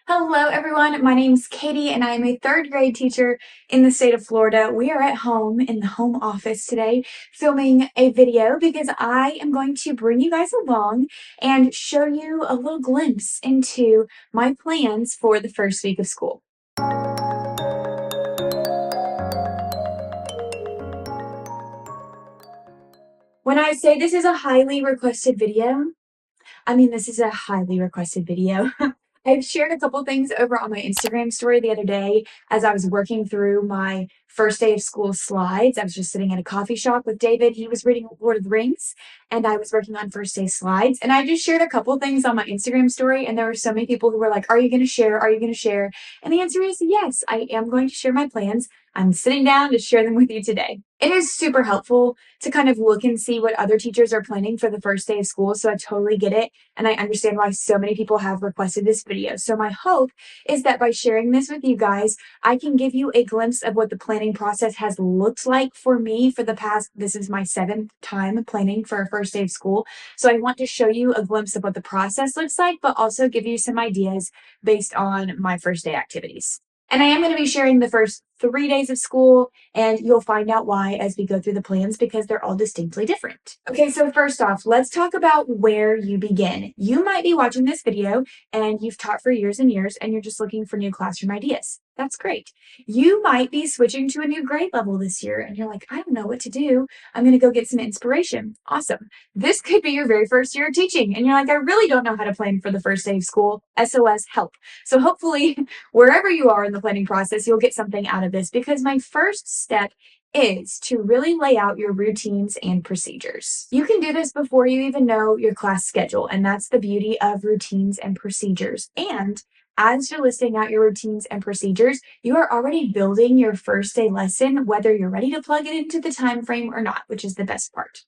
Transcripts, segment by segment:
Hello, everyone. My name's Katie, and I am a third grade teacher in the state of Florida. We are at home in the home office today filming a video because I am going to bring you guys along and show you a little glimpse into my plans for the first week of school. When I say this is a highly requested video, I mean, this is a highly requested video. I've shared a couple things over on my Instagram story the other day as I was working through my first day of school slides. I was just sitting at a coffee shop with David. He was reading Lord of the Rings, and I was working on first day slides. And I just shared a couple things on my Instagram story, and there were so many people who were like, "Are you going to share? Are you going to share?" And the answer is yes, I am going to share my plans. I'm sitting down to share them with you today. It is super helpful to kind of look and see what other teachers are planning for the first day of school. So I totally get it. And I understand why so many people have requested this video. So my hope is that by sharing this with you guys, I can give you a glimpse of what the planning process has looked like for me for the past, this is my 7th time planning for a first day of school. So I want to show you a glimpse of what the process looks like, but also give you some ideas based on my first day activities. And I am going to be sharing the first 3 days of school, and you'll find out why as we go through the plans because they're all distinctly different. Okay, so first off, let's talk about where you begin. You might be watching this video and you've taught for years and years and you're just looking for new classroom ideas. That's great. You might be switching to a new grade level this year and you're like, I don't know what to do. I'm going to go get some inspiration. Awesome. This could be your very first year of teaching and you're like, I really don't know how to plan for the first day of school. SOS, help. So hopefully wherever you are in the planning process, you'll get something out of this because my first step is to really lay out your routines and procedures. You can do this before you even know your class schedule, and that's the beauty of routines and procedures. And as you're listing out your routines and procedures, you are already building your first day lesson, whether you're ready to plug it into the time frame or not, which is the best part.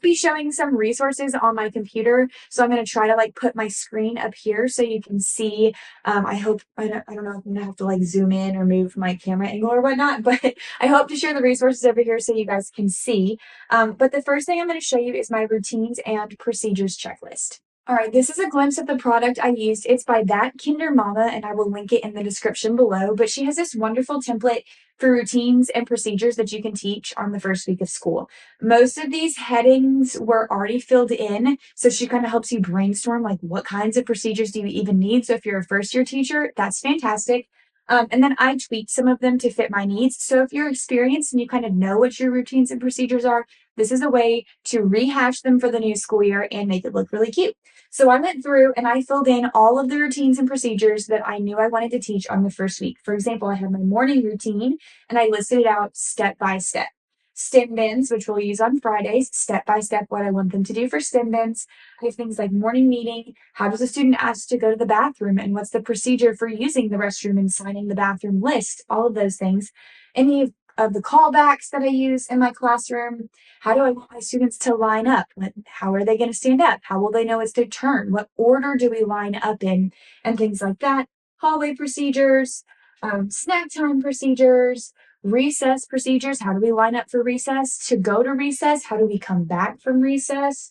Be showing some resources on my computer. So I'm going to try to put my screen up here so you can see. I don't know if I'm going to have to zoom in or move my camera angle or whatnot, but I hope to share the resources over here so you guys can see. But the first thing I'm going to show you is my routines and procedures checklist. All right, this is a glimpse of the product I used. It's by That Kinder Mama, and I will link it in the description below. But she has this wonderful template for routines and procedures that you can teach on the first week of school. Most of these headings were already filled in, so she kind of helps you brainstorm what kinds of procedures do you even need. So if you're a first year teacher, that's fantastic. And then I tweaked some of them to fit my needs. So if you're experienced and you kind of know what your routines and procedures are, this is a way to rehash them for the new school year and make it look really cute. So I went through and I filled in all of the routines and procedures that I knew I wanted to teach on the first week. For example, I had my morning routine and I listed it out step by step. STEM bins, which we'll use on Fridays, step by step what I want them to do for STEM bins. I have things like morning meeting. How does a student ask to go to the bathroom? And what's the procedure for using the restroom and signing the bathroom list? All of those things. Any of the callbacks that I use in my classroom. How do I want my students to line up? How are they going to stand up? How will they know it's their turn? What order do we line up in? And things like that. Hallway procedures, snack time procedures, recess procedures. How do we line up for recess? To go to recess, how do we come back from recess?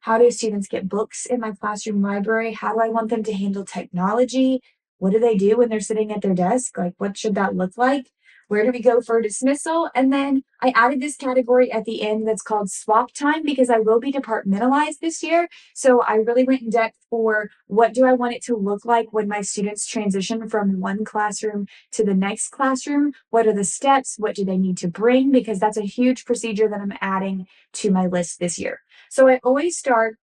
How do students get books in my classroom library? How do I want them to handle technology? What do they do when they're sitting at their desk? What should that look like? Where do we go for dismissal? And then I added this category at the end that's called swap time because I will be departmentalized this year. So I really went in depth for what do I want it to look like when my students transition from one classroom to the next classroom? What are the steps? What do they need to bring? Because that's a huge procedure that I'm adding to my list this year. So I always start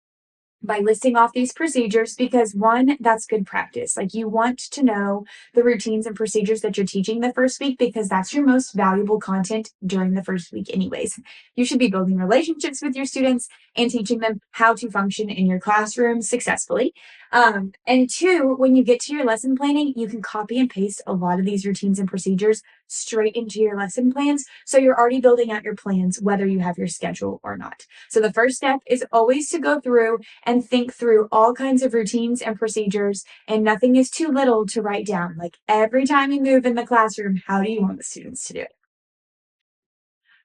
by listing off these procedures because one, that's good practice. You want to know the routines and procedures that you're teaching the first week because that's your most valuable content during the first week anyways. You should be building relationships with your students and teaching them how to function in your classroom successfully. And two, when you get to your lesson planning, you can copy and paste a lot of these routines and procedures straight into your lesson plans. So you're already building out your plans, whether you have your schedule or not. So the first step is always to go through and think through all kinds of routines and procedures, and nothing is too little to write down. Every time you move in the classroom, how do you want the students to do it?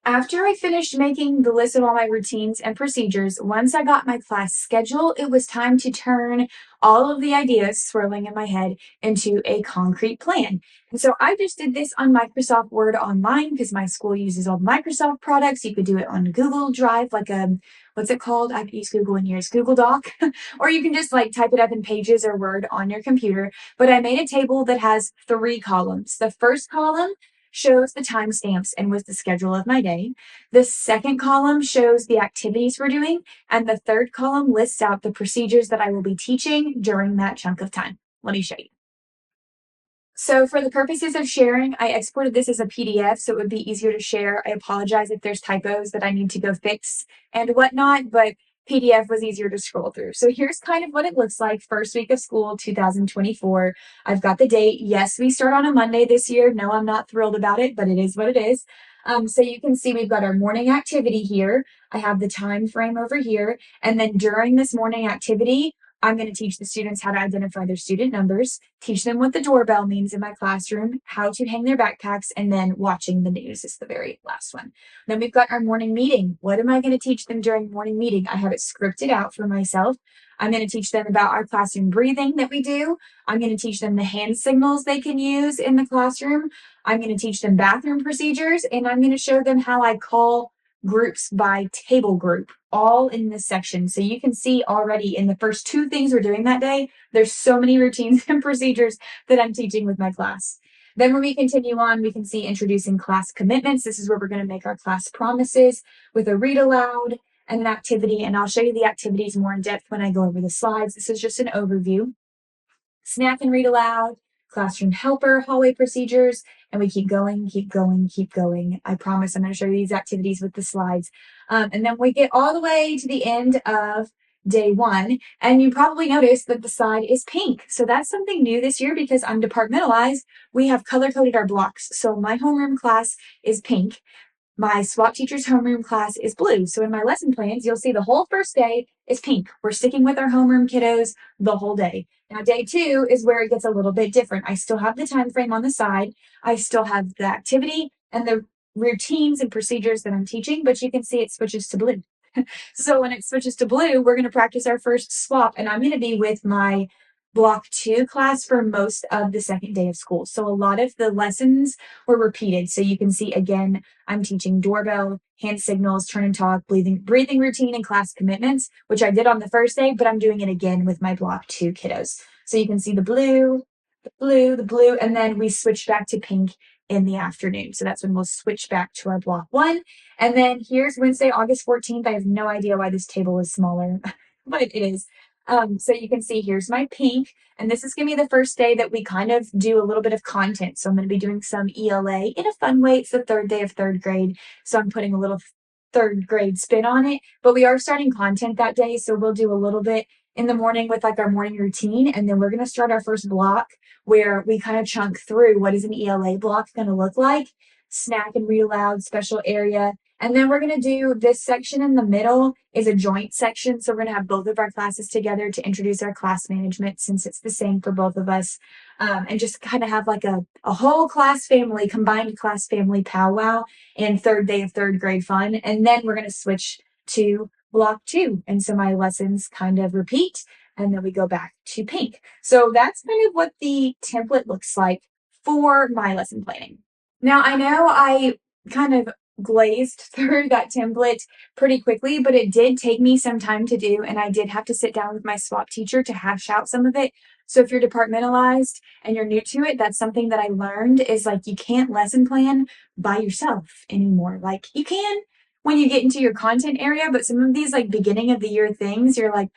After I finished making the list of all my routines and procedures, once I got my class schedule, it was time to turn all of the ideas swirling in my head into a concrete plan. And so I just did this on Microsoft Word Online because my school uses all the Microsoft products. You could do it on Google Drive, like a, what's it called? I haven't used Google in years, Google Doc. Or you can just like type it up in Pages or Word on your computer. But I made a table that has 3 columns. The first column shows the timestamps and was the schedule of my day. The second column shows the activities we're doing, and the third column lists out the procedures that I will be teaching during that chunk of time. Let me show you. So for the purposes of sharing, I exported this as a PDF so it would be easier to share. I apologize if there's typos that I need to go fix and whatnot, but PDF was easier to scroll through. So here's kind of what it looks like. First week of school, 2024. I've got the date. Yes, we start on a Monday this year. No, I'm not thrilled about it, but it is what it is. So you can see we've got our morning activity here. I have the time frame over here. And then during this morning activity, I'm going to teach the students how to identify their student numbers, teach them what the doorbell means in my classroom, how to hang their backpacks, and then watching the news is the very last one. Then we've got our morning meeting. What am I going to teach them during morning meeting? I have it scripted out for myself. I'm going to teach them about our classroom breathing that we do. I'm going to teach them the hand signals they can use in the classroom. I'm going to teach them bathroom procedures, and I'm going to show them how I call groups by table group, all in this section. So you can see already in the first 2 things we're doing that day, there's so many routines and procedures that I'm teaching with my class. Then when we continue on, we can see introducing class commitments. This is where we're going to make our class promises with a read aloud and an activity. And I'll show you the activities more in depth when I go over the slides. This is just an overview. Snack and read aloud, classroom helper, hallway procedures, and we keep going, keep going, keep going. I promise I'm going to show you these activities with the slides. And then we get all the way to the end of day 1, and you probably noticed that the slide is pink. So that's something new this year because I'm departmentalized. We have color-coded our blocks. So my homeroom class is pink. My SWAT teacher's homeroom class is blue. So in my lesson plans, you'll see the whole first day is pink. We're sticking with our homeroom kiddos the whole day. Now, day 2 is where it gets a little bit different. I still have the time frame on the side. I still have the activity and the routines and procedures that I'm teaching, but you can see it switches to blue. So when it switches to blue, we're going to practice our first swap, and I'm going to be with my block 2 class for most of the second day of school. So a lot of the lessons were repeated. So you can see again, I'm teaching doorbell, hand signals, turn and talk, breathing routine, and class commitments, which I did on the first day, but I'm doing it again with my block 2 kiddos. So you can see the blue, the blue, the blue, and then we switch back to pink in the afternoon. So that's when we'll switch back to our block 1. And then here's Wednesday, August 14th. I have no idea why this table is smaller, but it is. So you can see here's my pink, and this is going to be the first day that we kind of do a little bit of content. So I'm going to be doing some ELA in a fun way. It's the 3rd day of 3rd grade, so I'm putting a little 3rd grade spin on it, but we are starting content that day. So we'll do a little bit in the morning with like our morning routine, and then we're going to start our first block where we kind of chunk through what is an ELA block going to look like, snack and read aloud, special area. And then we're going to do this section in the middle is a joint section. So we're going to have both of our classes together to introduce our class management since it's the same for both of us. And just kind of have like a whole class family, combined class family powwow and 3rd day of 3rd grade fun. And then we're going to switch to block 2. And so my lessons kind of repeat and then we go back to pink. So that's kind of what the template looks like for my lesson planning. Now I know I kind of glazed through that template pretty quickly, but it did take me some time to do, and I did have to sit down with my swap teacher to hash out some of it. So if you're departmentalized and you're new to it, that's something that I learned is like you can't lesson plan by yourself anymore. Like you can when you get into your content area, but some of these like beginning of the year things, you're like,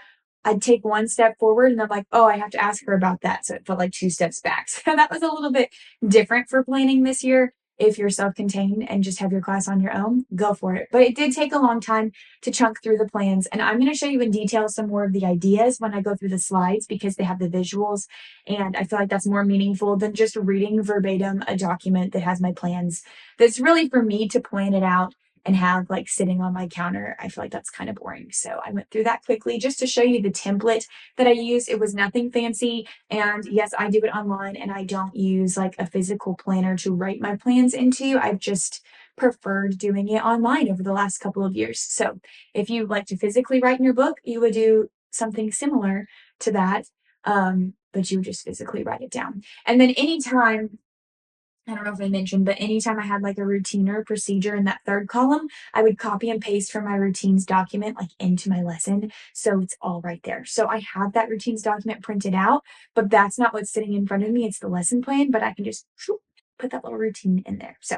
I'd take one step forward and I'm like, oh, I have to ask her about that. So it felt like 2 steps back. So that was a little bit different for planning this year. If you're self-contained and just have your class on your own, go for it. But it did take a long time to chunk through the plans. And I'm going to show you in detail some more of the ideas when I go through the slides because they have the visuals. And I feel like that's more meaningful than just reading verbatim a document that has my plans. That's really for me to plan it out and have like sitting on my counter. I feel like that's kind of boring. So I went through that quickly just to show you the template that I used. It was nothing fancy. And yes, I do it online and I don't use like a physical planner to write my plans into. I've just preferred doing it online over the last couple of years. So if you like to physically write in your book, you would do something similar to that, but you would just physically write it down. And then anytime, I don't know if I mentioned, but anytime I had like a routine or a procedure in that third column, I would copy and paste from my routines document like into my lesson. So it's all right there. So I have that routines document printed out, but that's not what's sitting in front of me. It's the lesson plan, but I can just put that little routine in there. So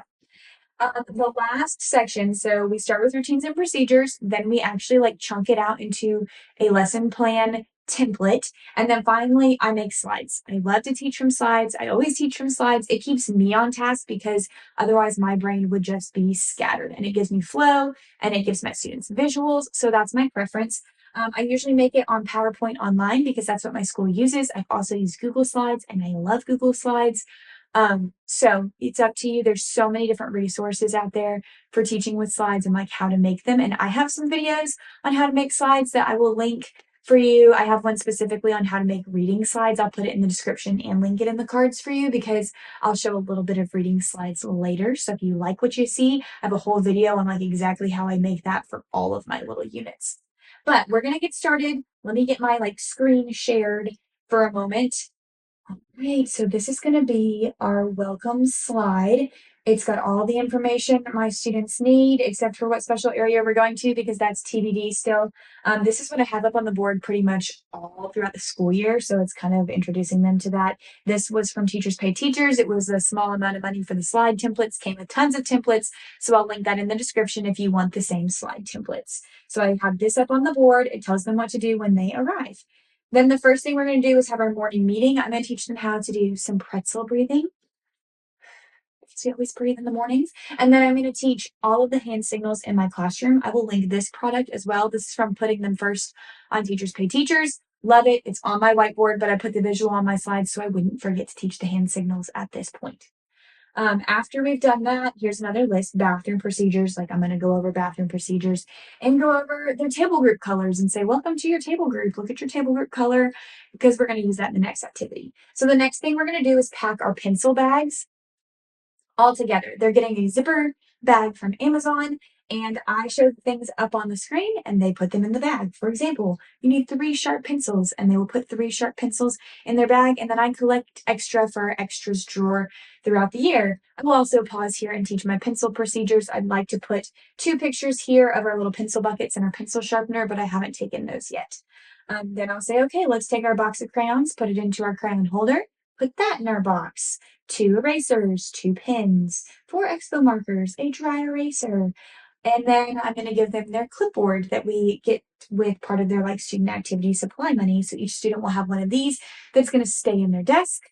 the last section, so we start with routines and procedures, then we actually like chunk it out into a lesson plan template, and then finally I make slides. I love to teach from slides. I always teach from slides. It keeps me on task because otherwise my brain would just be scattered, and it gives me flow and it gives my students visuals. So that's my preference. I usually make it on PowerPoint online because that's what my school uses. I've also used Google Slides and I love Google Slides. So it's up to you. There's so many different resources out there for teaching with slides and like how to make them. And I have some videos on how to make slides that I will link for you. I have one specifically on how to make reading slides. I'll put it in the description and link it in the cards for you because I'll show a little bit of reading slides later. So if you like what you see, I have a whole video on like exactly how I make that for all of my little units. But we're going to get started. Let me get my like screen shared for a moment. All right, so this is going to be our welcome slide. It's got all the information my students need, except for what special area we're going to, because that's TBD still. This is what I have up on the board pretty much all throughout the school year, so it's kind of introducing them to that. This was from Teachers Pay Teachers. It was a small amount of money for the slide templates, came with tons of templates, so I'll link that in the description if you want the same slide templates. So I have this up on the board. It tells them what to do when they arrive. Then the first thing we're going to do is have our morning meeting. I'm going to teach them how to do some pretzel breathing. So we always breathe in the mornings. And then I'm going to teach all of the hand signals in my classroom. I will link this product as well. This is from Putting Them First on Teachers Pay Teachers. Love it. It's on my whiteboard, but I put the visual on my slides so I wouldn't forget to teach the hand signals at this point. After we've done that, here's another list, bathroom procedures. Like I'm going to go over bathroom procedures and go over their table group colors and say, welcome to your table group. Look at your table group color because we're going to use that in the next activity. So the next thing we're going to do is pack our pencil bags all together. They're getting a zipper bag from Amazon, and I showed things up on the screen and they put them in the bag. For example, you need 3 sharp pencils, and they will put 3 sharp pencils in their bag, and then I collect extra for our extras drawer throughout the year. I will also pause here and teach my pencil procedures. I'd like to put 2 pictures here of our little pencil buckets and our pencil sharpener, but I haven't taken those yet. Then I'll say, okay, let's take our box of crayons, put it into our crayon holder, put that in our box. 2 erasers, 2 pens, 4 expo markers, a dry eraser. And then I'm going to give them their clipboard that we get with part of their like student activity supply money. So each student will have one of these that's going to stay in their desk.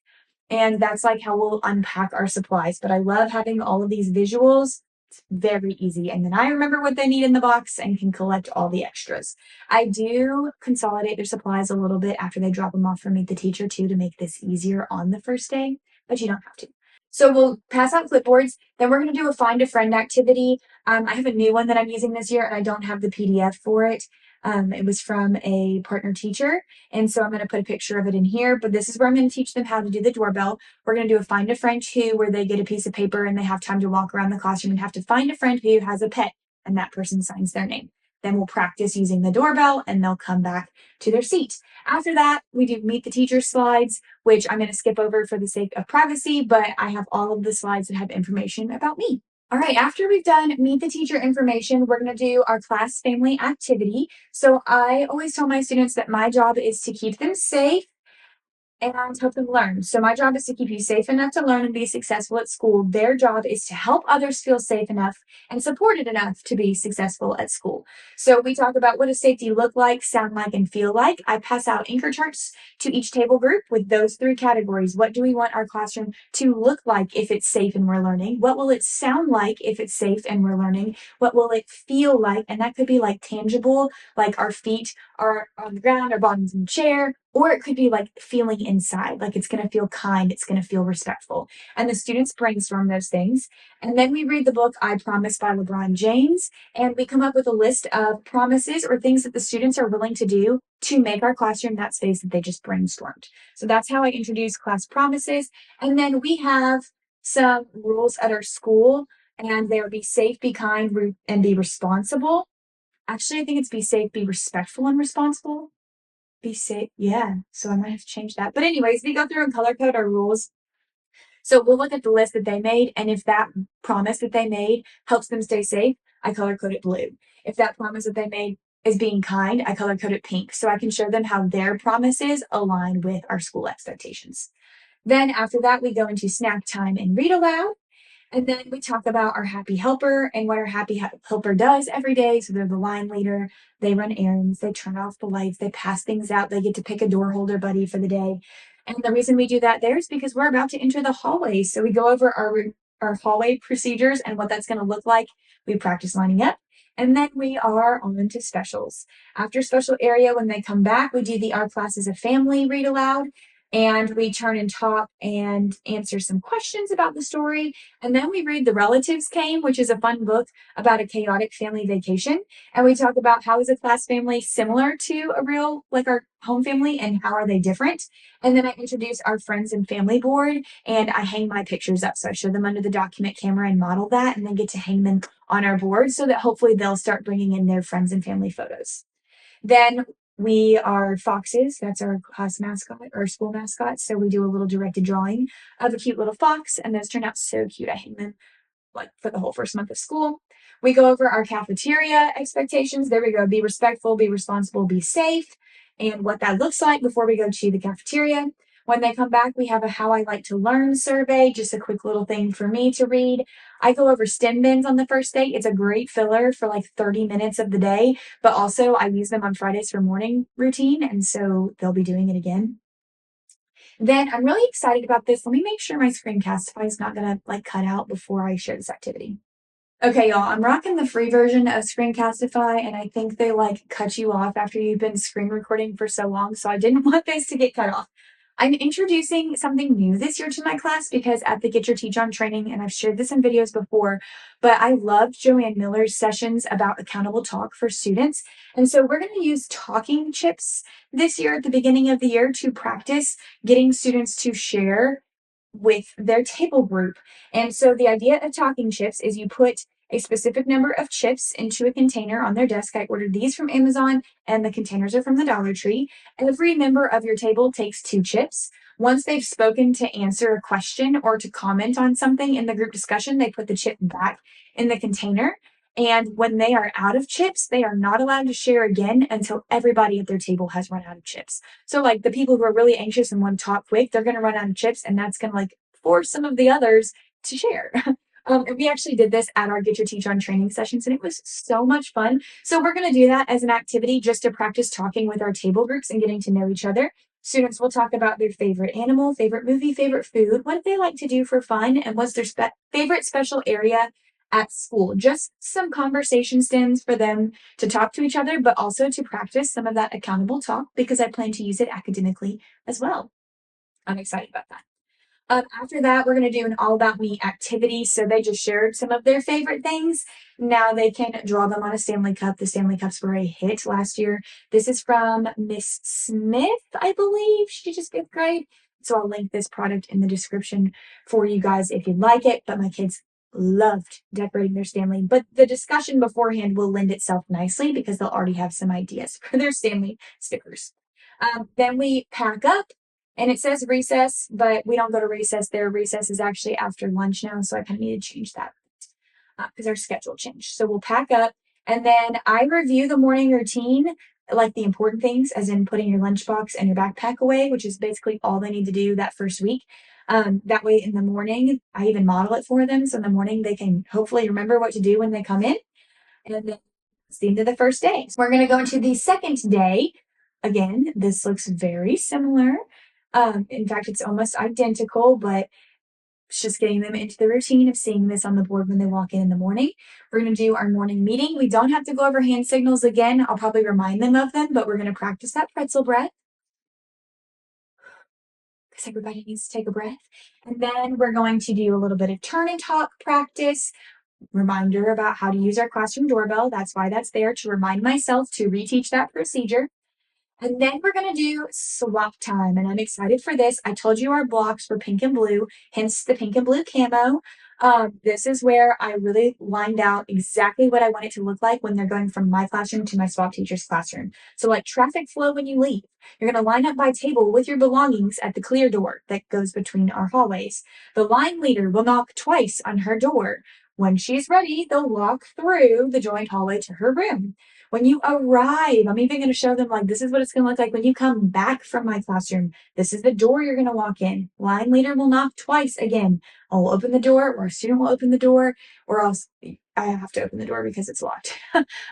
And that's like how we'll unpack our supplies. But I love having all of these visuals. It's very easy. And then I remember what they need in the box and can collect all the extras. I do consolidate their supplies a little bit after they drop them off for Meet the Teacher too, to make this easier on the first day, but you don't have to. So we'll pass out clipboards. Then we're going to do a find a friend activity. I have a new one that I'm using this year and I don't have the PDF for it. It was from a partner teacher. And so I'm going to put a picture of it in here, but this is where I'm going to teach them how to do the doorbell. We're going to do a find a friend who, where they get a piece of paper and they have time to walk around the classroom and have to find a friend who has a pet, and that person signs their name. Then we'll practice using the doorbell and they'll come back to their seat. After that, we do Meet the Teacher slides, which I'm going to skip over for the sake of privacy, but I have all of the slides that have information about me. All right, after we've done Meet the Teacher information, we're going to do our class family activity. So I always tell my students that my job is to keep them safe and help them learn. So my job is to keep you safe enough to learn and be successful at school. Their job is to help others feel safe enough and supported enough to be successful at school. So we talk about what does safety look like, sound like, and feel like. I pass out anchor charts to each table group with those 3 categories. What do we want our classroom to look like if it's safe and we're learning? What will it sound like if it's safe and we're learning? What will it feel like? And that could be like tangible, like our feet are on the ground, our bottoms in the chair, or it could be like feeling inside, like it's going to feel kind, it's going to feel respectful. And the students brainstorm those things. And then we read the book, I Promise by LeBron James, and we come up with a list of promises or things that the students are willing to do to make our classroom that space that they just brainstormed. So that's how I introduce class promises. And then we have some rules at our school And they are be safe, be kind, and be responsible. Actually, I think it's be safe, be respectful, and responsible. Be safe. Yeah. So I might have to change that. But anyways, we go through and color code our rules. So we'll look at the list that they made, and if that promise that they made helps them stay safe, I color code it blue. If that promise that they made is being kind, I color code it pink. So I can show them how their promises align with our school expectations. Then after that, we go into snack time and read aloud. And then we talk about our happy helper and what our happy helper does every day. So they're the line leader, they run errands, they turn off the lights, they pass things out, they get to pick a door holder buddy for the day. And the reason we do that there is because we're about to enter the hallway. So we go over our hallway procedures and what that's going to look like. We practice lining up. And then we are on to specials. After special area, when they come back, we do the Our Class as a Family read aloud. And we turn and talk and answer some questions about the story. And then we read The Relatives Came, which is a fun book about a chaotic family vacation. And we talk about how is a class family similar to a real, like our home family, and how are they different. And then I introduce our friends and family board, and I hang my pictures up. So I show them under the document camera and model that, and then get to hang them on our board so that hopefully they'll start bringing in their friends and family photos. Then we are foxes. That's our class mascot or school mascot. So we do a little directed drawing of a cute little fox, and those turn out so cute. I hang them like for the whole first month of school. We go over our cafeteria expectations. There we go. Be respectful, be responsible, be safe, and what that looks like before we go to the cafeteria. When they come back, we have a How I Like to Learn survey, just a quick little thing for me to read. I go over STEM bins on the first day. It's a great filler for like 30 minutes of the day, but also I use them on Fridays for morning routine, and so they'll be doing it again. Then I'm really excited about this. Let me make sure my Screencastify is not going to like cut out before I share this activity. Okay, y'all, I'm rocking the free version of Screencastify, and I think they like cut you off after you've been screen recording for so long, so I didn't want this to get cut off. I'm introducing something new this year to my class because at the Get Your Teach On training, and I've shared this in videos before, but I loved Joanne Miller's sessions about accountable talk for students. And so we're going to use talking chips this year at the beginning of the year to practice getting students to share with their table group. And so the idea of talking chips is you put a specific number of chips into a container on their desk. I ordered these from Amazon, and the containers are from the Dollar Tree. Every member of your table takes 2 chips. Once they've spoken to answer a question or to comment on something in the group discussion, they put the chip back in the container. And when they are out of chips, they are not allowed to share again until everybody at their table has run out of chips. So, like the people who are really anxious and want to talk quick, they're going to run out of chips, and that's going to like force some of the others to share. And we actually did this at our Get Your Teach On training sessions, and it was so much fun. So we're going to do that as an activity just to practice talking with our table groups and getting to know each other. Students will talk about their favorite animal, favorite movie, favorite food, what they like to do for fun, and what's their favorite special area at school. Just some conversation stems for them to talk to each other, but also to practice some of that accountable talk because I plan to use it academically as well. I'm excited about that. After that, we're going to do an All About Me activity. So they just shared some of their favorite things. Now they can draw them on a Stanley Cup. The Stanley Cups were a hit last year. This is from Miss Smith, I believe. She just 5th grade. So I'll link this product in the description for you guys if you'd like it. But my kids loved decorating their Stanley. But the discussion beforehand will lend itself nicely because they'll already have some ideas for their Stanley stickers. Then we pack up. And it says recess, but we don't go to recess there. Recess is actually after lunch now, so I kind of need to change that because our schedule changed. So we'll pack up, and then I review the morning routine, like the important things, as in putting your lunchbox and your backpack away, which is basically all they need to do that first week. That way in the morning, I even model it for them. So in the morning, they can hopefully remember what to do when they come in. And then it's the end of the first day. So we're going to go into the second day. Again, this looks very similar. In fact, it's almost identical, but it's just getting them into the routine of seeing this on the board when they walk in the morning. We're going to do our morning meeting. We don't have to go over hand signals again. I'll probably remind them of them, but we're going to practice that pretzel breath because everybody needs to take a breath. And then we're going to do a little bit of turn and talk practice. Reminder about how to use our classroom doorbell. That's why that's there, to remind myself to reteach that procedure. And then we're going to do swap time. And I'm excited for this. I told you our blocks were pink and blue, hence the pink and blue camo. This is where I really lined out exactly what I want it to look like when they're going from my classroom to my swap teacher's classroom. So, like traffic flow when you leave, you're going to line up by table with your belongings at the clear door that goes between our hallways. The line leader will knock twice on her door. When she's ready, they'll walk through the joint hallway to her room. When you arrive, I'm even going to show them like this is what it's going to look like when you come back from my classroom. This is the door you're going to walk in. Line leader will knock twice again. I'll open the door, or a student will open the door, or else I have to open the door because it's locked.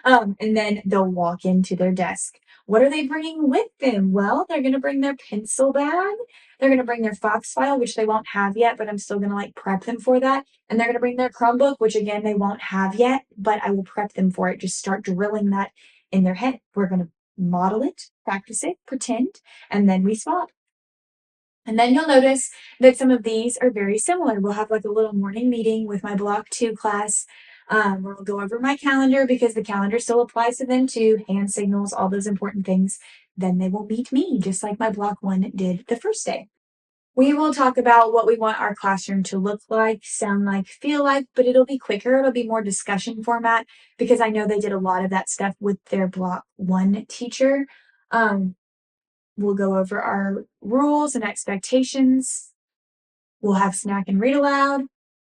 And then they'll walk into their desk. What are they bringing with them? Well, they're going to bring their pencil bag. They're going to bring their Fox file, which they won't have yet, but I'm still going to like prep them for that. And they're going to bring their Chromebook, which again, they won't have yet, but I will prep them for it. Just start drilling that in their head. We're going to model it, practice it, pretend, and then we swap. And then you'll notice that some of these are very similar. We'll have like a little morning meeting with my Block 2 class. Where we'll go over my calendar because the calendar still applies to them too, hand signals, all those important things. Then they will meet me, just like my Block 1 did the first day. We will talk about what we want our classroom to look like, sound like, feel like, but it'll be quicker. It'll be more discussion format because I know they did a lot of that stuff with their Block 1 teacher. We'll go over our rules and expectations. We'll have snack and read aloud.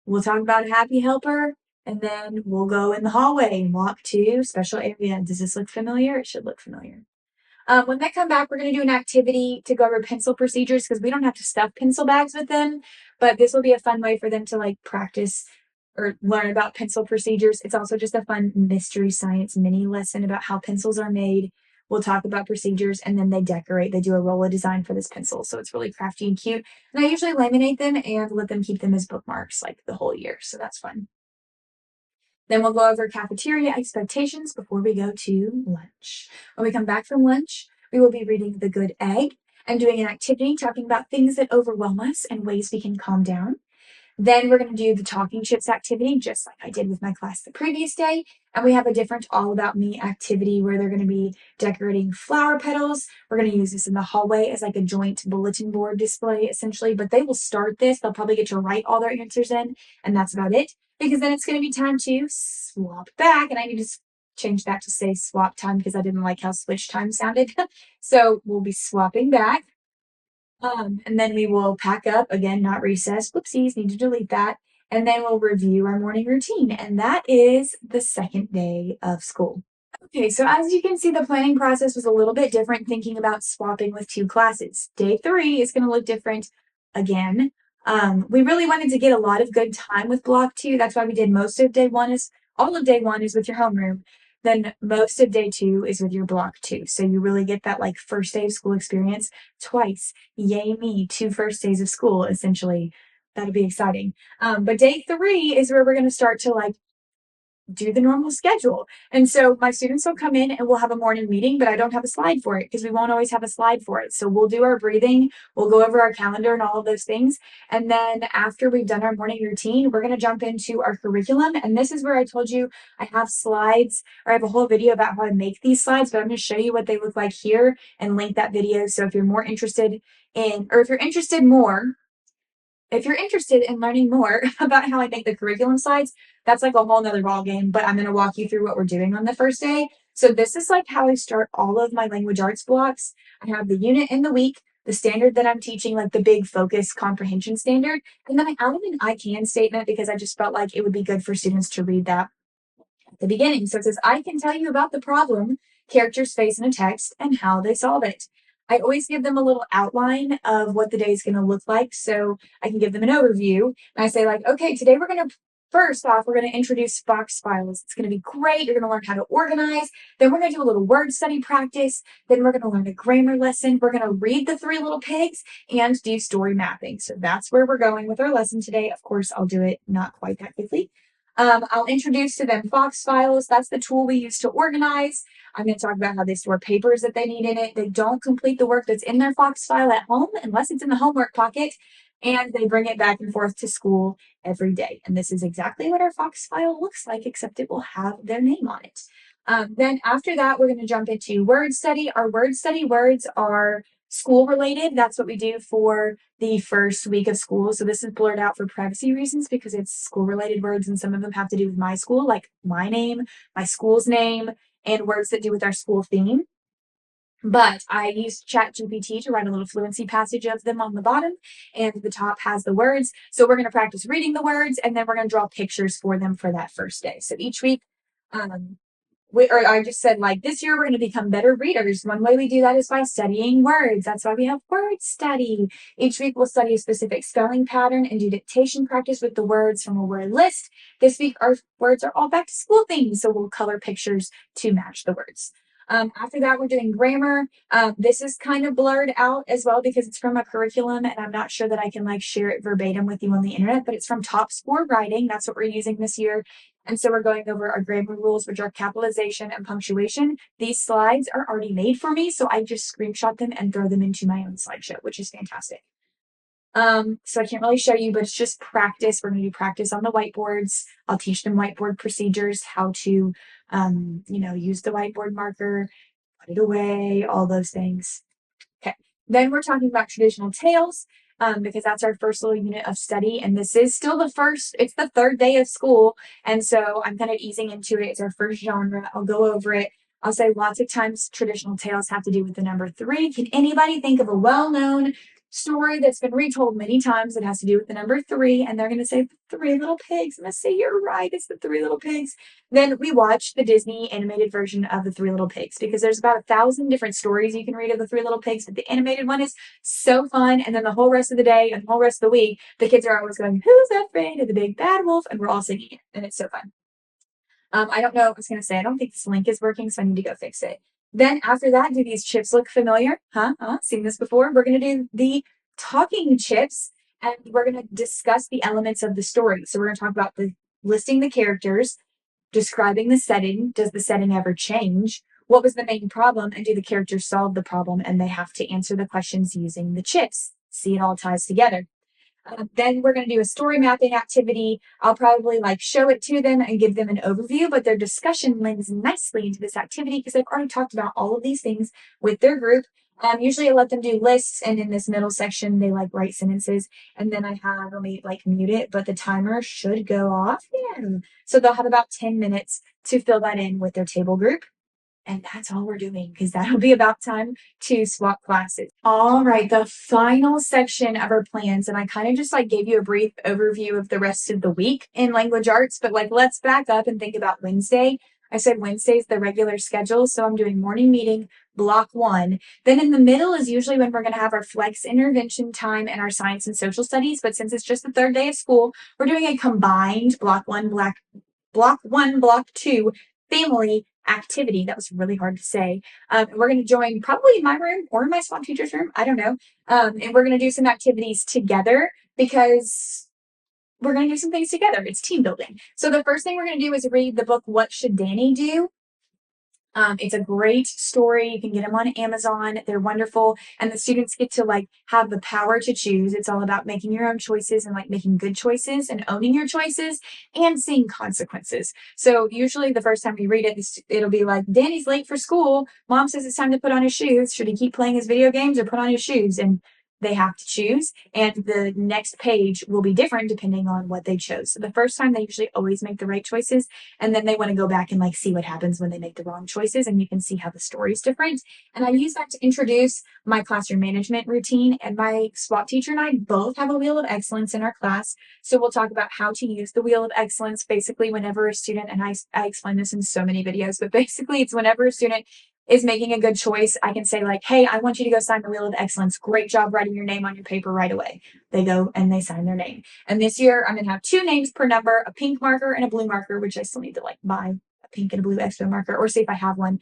We'll talk about a happy helper. And then we'll go in the hallway and walk to special area. Does this look familiar? It should look familiar. When they come back, we're going to do an activity to go over pencil procedures because we don't have to stuff pencil bags with them, but this will be a fun way for them to like practice or learn about pencil procedures. It's also just a fun mystery science mini lesson about how pencils are made. We'll talk about procedures and then they decorate. They do a roll of design for this pencil. So it's really crafty and cute. And I usually laminate them and let them keep them as bookmarks like the whole year. So that's fun. Then we'll go over cafeteria expectations before we go to lunch. When we come back from lunch, we will be reading The Good Egg and doing an activity talking about things that overwhelm us and ways we can calm down. Then we're going to do the talking chips activity, just like I did with my class the previous day. And we have a different all about me activity where they're going to be decorating flower petals. We're going to use this in the hallway as like a joint bulletin board display, essentially. But they will start this. They'll probably get to write all their answers in, and that's about it. Because then it's going to be time to swap back. And I need to change that to say swap time because I didn't like how switch time sounded. So we'll be swapping back. And then we will pack up again, not recess. Whoopsies, need to delete that. And then we'll review our morning routine. And that is the second day of school. Okay, so as you can see, the planning process was a little bit different thinking about swapping with two classes. Day 3 is going to look different again. We really wanted to get a lot of good time with Block 2. That's why we did most of day 1 is all of day 1 is with your homeroom. Then most of day 2 is with your Block 2. So you really get that like first day of school experience twice. Yay me, 2 first days of school, essentially. That'll be exciting. But day 3 is where we're going to start to like do the normal schedule. And so my students will come in and we'll have a morning meeting, but I don't have a slide for it because we won't always have a slide for it. So we'll do our breathing, we'll go over our calendar and all of those things. And then after we've done our morning routine, we're going to jump into our curriculum. And this is where I told you I have slides, or I have a whole video about how I make these slides, but I'm going to show you what they look like here and link that video. So if you're more interested in, or if you're interested in learning more about how I make the curriculum slides, that's like a whole nother ball game, but I'm going to walk you through what we're doing on the first day. So this is like how I start all of my language arts blocks. I have the unit in the week, the standard that I'm teaching, like the big focus comprehension standard. And then I added an I can statement because I just felt like it would be good for students to read that at the beginning. So it says, I can tell you about the problem characters face in a text and how they solve it. I always give them a little outline of what the day is going to look like so I can give them an overview. And I say, like, okay, today we're going to, first off, we're going to introduce Fox files. It's going to be great. You're going to learn how to organize. Then we're going to do a little word study practice. Then we're going to learn a grammar lesson. We're going to read The Three Little Pigs and do story mapping. So that's where we're going with our lesson today. Of course, I'll do it not quite that quickly. I'll introduce to them Fox files. That's the tool we use to organize. I'm going to talk about how they store papers that they need in it. They don't complete the work that's in their Fox file at home unless it's in the homework pocket, and they bring it back and forth to school every day. And this is exactly what our Fox file looks like, except it will have their name on it. Then after that, we're going to jump into word study. Our word study words are school related. That's what we do for the first week of school. So this is blurred out for privacy reasons because it's school related words and some of them have to do with my school, like my name, my school's name, and words that do with our school theme. But I used ChatGPT to write a little fluency passage of them on the bottom, and the top has the words. So we're going to practice reading the words, and then we're going to draw pictures for them for that first day. So each week, um, or I just said, like, this year we're going to become better readers. One way we do that is by studying words. That's why we have word study. Each week we'll study a specific spelling pattern and do dictation practice with the words from a word list. This week our words are all back to school themes, so we'll color pictures to match the words. After that, we're doing grammar. This is kind of blurred out as well because it's from a curriculum and I'm not sure that I can like share it verbatim with you on the internet, but it's from Top Score Writing. That's what we're using this year. And so we're going over our grammar rules, which are capitalization and punctuation. These slides are already made for me, so I just screenshot them and throw them into my own slideshow, which is fantastic. So I can't really show you, but it's just practice. We're going to do practice on the whiteboards. I'll teach them whiteboard procedures, how to, use the whiteboard marker, put it away, all those things. Okay. Then we're talking about traditional tales, because that's our first little unit of study. And this is still it's the third day of school. And so I'm kind of easing into it. It's our first genre. I'll go over it. I'll say lots of times traditional tales have to do with the number three. Can anybody think of a well-known story that's been retold many times that has to do with the number three? And they're going to say the Three Little Pigs. I'm going to say you're right. It's the Three Little Pigs. Then we watch the Disney animated version of the Three Little Pigs because there's about 1,000 different stories you can read of the Three Little Pigs, but the animated one is so fun. And then the whole rest of the day and the whole rest of the week, the kids are always going, "Who's afraid of the big bad wolf?" And we're all singing it, and it's so fun. I don't know. I was going to say, I don't think this link is working, so I need to go fix it. Then after that, do these chips look familiar? Seen this before? We're going to do the talking chips, and we're going to discuss the elements of the story. So we're going to talk about listing the characters, describing the setting. Does the setting ever change? What was the main problem? And do the characters solve the problem? And they have to answer the questions using the chips. See, it all ties together. Then we're going to do a story mapping activity. I'll probably like show it to them and give them an overview, but their discussion lends nicely into this activity because I've already talked about all of these things with their group. Usually I let them do lists, and in this middle section, they like write sentences, and then let me like mute it, but the timer should go off. Yeah. So they'll have about 10 minutes to fill that in with their table group. And that's all we're doing because that'll be about time to swap classes. All right, the final section of our plans. And I kind of just like gave you a brief overview of the rest of the week in language arts, but like let's back up and think about Wednesday. I said Wednesday's the regular schedule. So I'm doing morning meeting, block one. Then in the middle is usually when we're going to have our flex intervention time and our science and social studies. But since it's just the third day of school, we're doing a combined block one, block two family activity. That was really hard to say. We're going to join probably in my room or in my swap teacher's room. I don't know. And we're going to do some activities together because we're going to do some things together. It's team building. So the first thing we're going to do is read the book, What Should Danny Do? It's a great story. You can get them on Amazon. They're wonderful. And the students get to like have the power to choose. It's all about making your own choices and like making good choices and owning your choices and seeing consequences. So usually the first time you read it, it'll be like, Danny's late for school. Mom says it's time to put on his shoes. Should he keep playing his video games or put on his shoes? And they have to choose, and the next page will be different depending on what they chose. So the first time they usually always make the right choices, and then they want to go back and like see what happens when they make the wrong choices, and you can see how the story is different. And I use that to introduce my classroom management routine, and my swap teacher and I both have a wheel of excellence in our class. So we'll talk about how to use the wheel of excellence. Basically, whenever a student, and I explain this in so many videos, but basically it's whenever a student is making a good choice, I can say like, hey, I want you to go sign the Wheel of Excellence. Great job writing your name on your paper right away. They go and they sign their name. And this year I'm going to have 2 names per number, a pink marker and a blue marker, which I still need to like buy a pink and a blue extra marker or see if I have one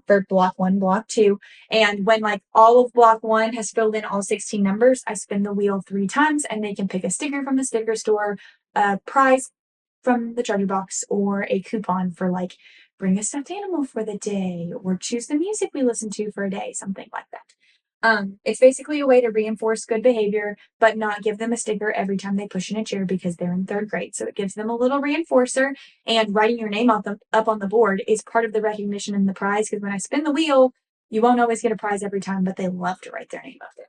for block 1, block 2. And when like all of block 1 has filled in all 16 numbers, I spin the wheel 3 times and they can pick a sticker from the sticker store, a prize from the treasure box, or a coupon for like bring a stuffed animal for the day or choose the music we listen to for a day, something like that. It's basically a way to reinforce good behavior, but not give them a sticker every time they push in a chair because they're in third grade. So it gives them a little reinforcer, and writing your name up on the board is part of the recognition and the prize. Because when I spin the wheel, you won't always get a prize every time, but they love to write their name up there.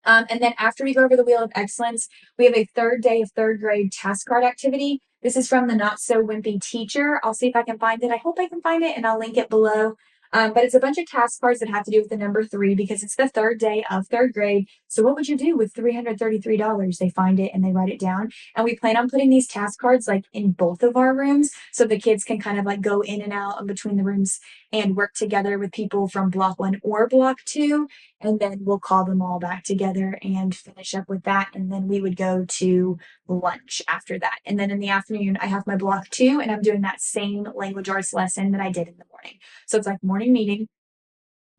And then after we go over the Wheel of Excellence, we have a third day of third grade task card activity. This is from the Not So Wimpy Teacher. I'll see if I can find it. I hope I can find it, and I'll link it below. But it's a bunch of task cards that have to do with the number 3 because it's the third day of third grade. So what would you do with $333? They find it and they write it down. And we plan on putting these task cards like in both of our rooms so the kids can kind of like go in and out in between the rooms and work together with people from block 1 or block 2. And then we'll call them all back together and finish up with that. And then we would go to lunch after that. And then in the afternoon, I have my block 2, and I'm doing that same language arts lesson that I did in the morning. So it's like morning meeting,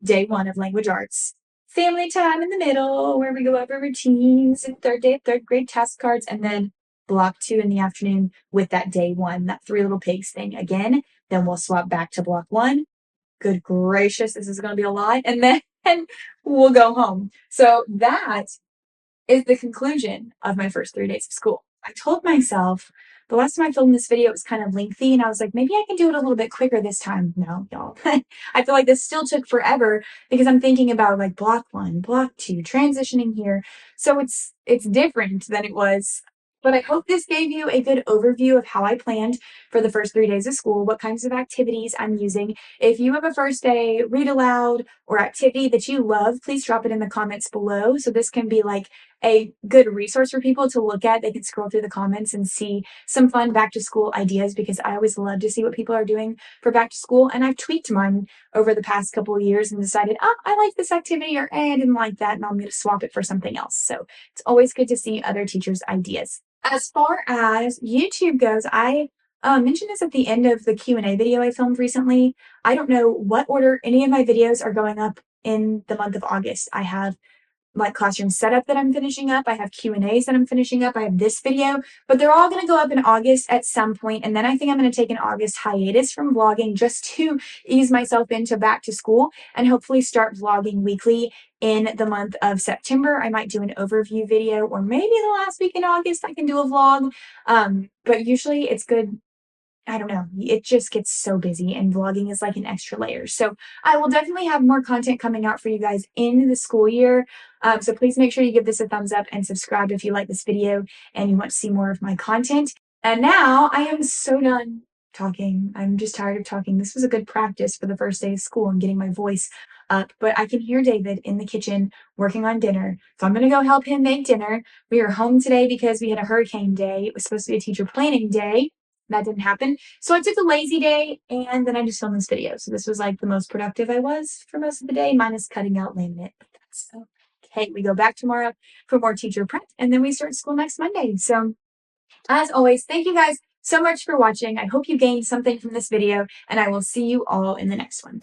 day 1 of language arts, family time in the middle where we go over routines, and third day of third grade task cards, and then block 2 in the afternoon with that day 1, that 3 little pigs thing again. Then we'll swap back to block 1. Good gracious, this is going to be a lot. And then we'll go home. So that is the conclusion of my first 3 days of school. I told myself the last time I filmed this video, it was kind of lengthy, and I was like, maybe I can do it a little bit quicker this time. No, y'all. I feel like this still took forever because I'm thinking about like block 1, block 2, transitioning here. So it's different than it was. But I hope this gave you a good overview of how I planned for the first 3 days of school, what kinds of activities I'm using. If you have a first day read aloud or activity that you love, please drop it in the comments below. So this can be like a good resource for people to look at. They can scroll through the comments and see some fun back to school ideas because I always love to see what people are doing for back to school. And I've tweaked mine over the past couple of years and decided, oh, I like this activity, or I didn't like that, and I'm going to swap it for something else. So it's always good to see other teachers' ideas. As far as YouTube goes, I mentioned this at the end of the Q&A video I filmed recently. I don't know what order any of my videos are going up in the month of August. I have my classroom setup that I'm finishing up. I have Q&As that I'm finishing up. I have this video, but they're all going to go up in August at some point. And then I think I'm going to take an August hiatus from vlogging just to ease myself into back to school and hopefully start vlogging weekly in the month of September. I might do an overview video, or maybe the last week in August I can do a vlog. But usually it's good. I don't know. It just gets so busy, and vlogging is like an extra layer. So I will definitely have more content coming out for you guys in the school year. So please make sure you give this a thumbs up and subscribe if you like this video and you want to see more of my content. And now I am so done talking. I'm just tired of talking. This was a good practice for the first day of school and getting my voice up. But I can hear David in the kitchen working on dinner. So I'm going to go help him make dinner. We are home today because we had a hurricane day. It was supposed to be a teacher planning day. That didn't happen. So I took a lazy day, and then I just filmed this video. So this was like the most productive I was for most of the day, minus cutting out laminate. But that's okay. We go back tomorrow for more teacher prep, and then we start school next Monday. So as always, thank you guys so much for watching. I hope you gained something from this video, and I will see you all in the next one.